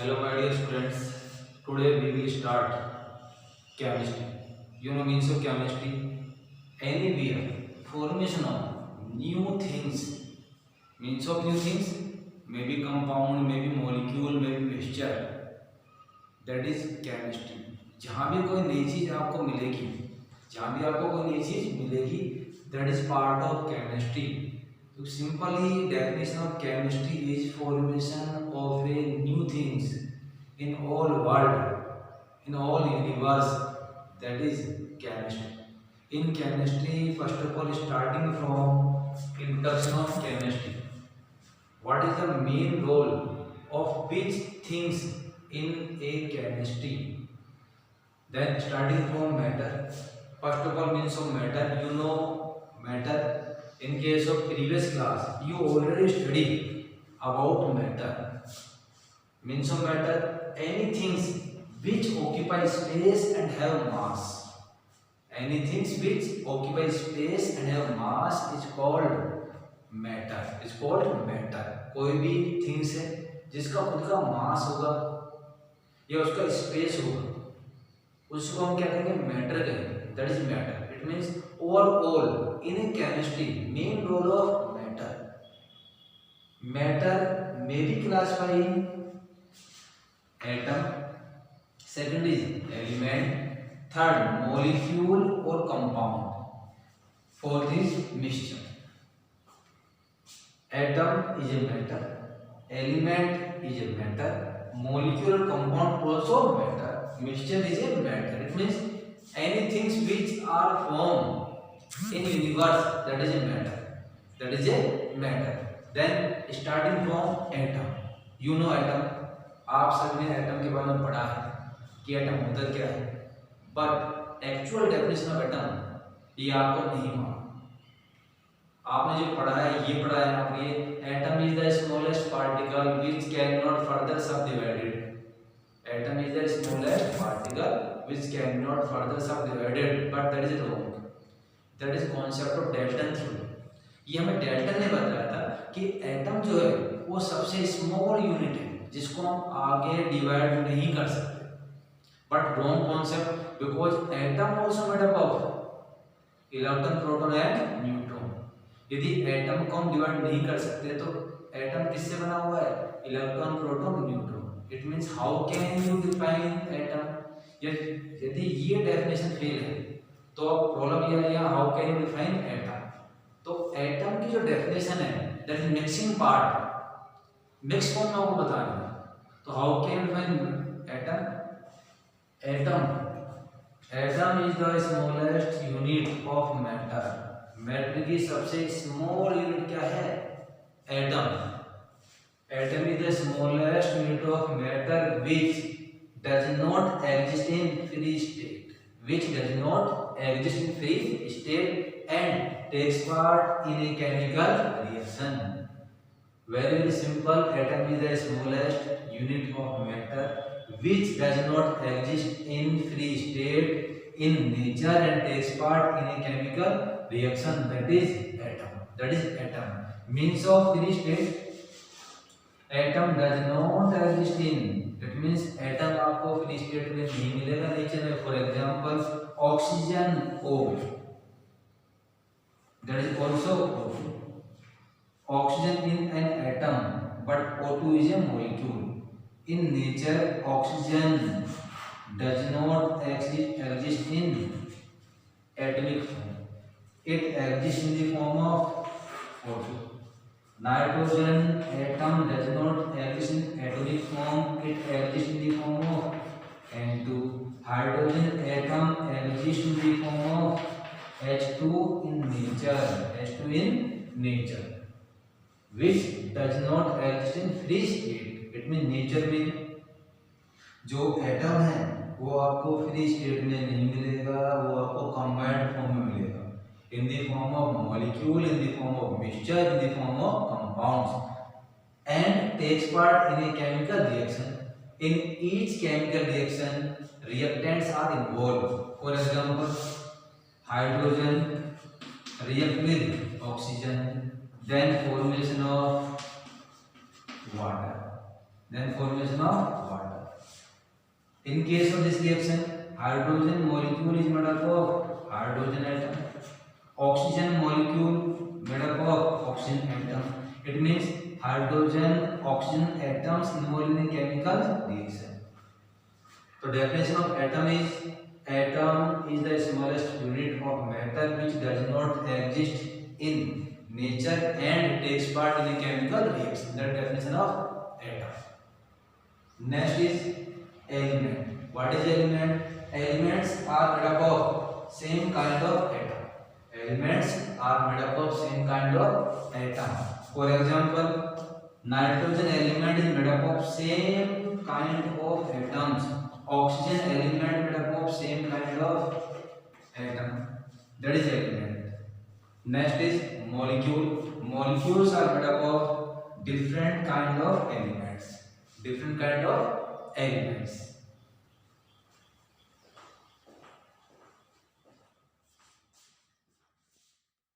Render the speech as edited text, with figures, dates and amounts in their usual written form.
Hello, my dear students. Today we will start chemistry. You know means of chemistry. Anywhere formation of new things. Means of new things. Maybe compound, maybe molecule, maybe mixture. That is chemistry. जहाँ भी कोई नई चीज आपको मिलेगी, जहाँ भी आपको कोई नई चीज मिलेगी, that is part of chemistry. So simply definition of chemistry is formation of a new things in all world, in all universe. That is chemistry. In chemistry, first of all, starting from introduction of chemistry. What is the main role of which things in a chemistry? Then starting from matter. First of all means of matter. You know matter. In case of previous class, you already studied about matter. Means of matter, any things which occupy space and have mass. Any things which occupy space and have mass is called matter. Is called matter. कोई भी things है जिसका खुद का mass होगा या उसका space होगा, उसको हम क्या कहेंगे? मैटर कहेंगे. That is matter. It means overall in a chemistry main role of matter. Matter may be classify in atom, second is element, third molecule और compound, fourth is mixture. Atom is a matter, element is a matter, molecule or compound also matter, mixture is a matter. It means anything which are formed in universe, that is a matter. That is a matter. Then starting from atom. You know atom. आप सभी ने atom के बारे में पढ़ा है कि atom होता क्या है, but actual definition of atom ये आपको नहीं मालूम. आपने जो पढ़ा है ये पढ़ा है आप, ये atom is the smallest particle which can not further subdivided. Atom is the smallest particle which can not further subdivided, but that is wrong. That is concept of Dalton theory. ये हमें Dalton ने बताया था कि atom जो है वो सबसे स्मॉल यूनिट है जिसको हम आगे डिवाइड नहीं कर सकते. But wrong concept, because atom also made up of electron, proton and neutron. यदि एटम को हम डिवाइड नहीं कर सकते तो एटम किससे बना हुआ है? Electron, proton, neutron. It means how can you define atom? यदि ये डेफिनेशन फेल है तो अब प्रॉब्लम ये है how can you define atom. तो एटम की जो डेफिनेशन है that is mixing part, mix form में आपको बताना है. तो how can you define atom? Atom is the smallest unit of matter. Matter की सबसे स्मॉल यूनिट क्या है? Atom. Atom is the smallest unit of matter which does not exist in free state, which does not exist in free state and takes part in a chemical reaction. Very simple. Atom is the smallest unit of matter which does not exist in free state in nature and takes part in a chemical reaction, that is atom. That is atom. Means of free state, atom does not exist in. That means atom आपको free state में नहीं मिलेगा nature में. For example, oxygen O, that is also O2. Oxygen in an atom, but O2 is a molecule. In nature, oxygen does not exist in atomic form. It exists in the form of O2. Nitrogen atom does not exist in atomic form. It exists in the form of N2. Hydrogen atom exists in the form of H2 in nature. H2 in nature, which does not exist in free state. It means nature में जो atom है वो आपको free state में नहीं मिलेगा, वो आपको कंबाइंड फॉर्म में मिलेगा. In the form of molecule, in the form of mixture, in the form of compounds and takes part in a chemical reaction. In each chemical reaction reactants are involve. For example, hydrogen react with oxygen, then formation of water. then formation of water. In case of this reaction, hydrogen molecule is made up of hydrogen atom, oxygen molecule made up of oxygen atom. It means hydrogen oxygen atoms involved in a chemical reaction. So definition of atom is the smallest unit of matter which does not exist in nature and takes part in a chemical reaction. That definition of atom. Next is element. What is element? Elements are made up of same kind of atom. Elements are made up of same kind of atom. For example, nitrogen element is made up of same kind of atoms. Oxygen element made up of same kind of atom. That is element. Next is molecule. Molecules are made up of different kind of elements. Different kind of elements.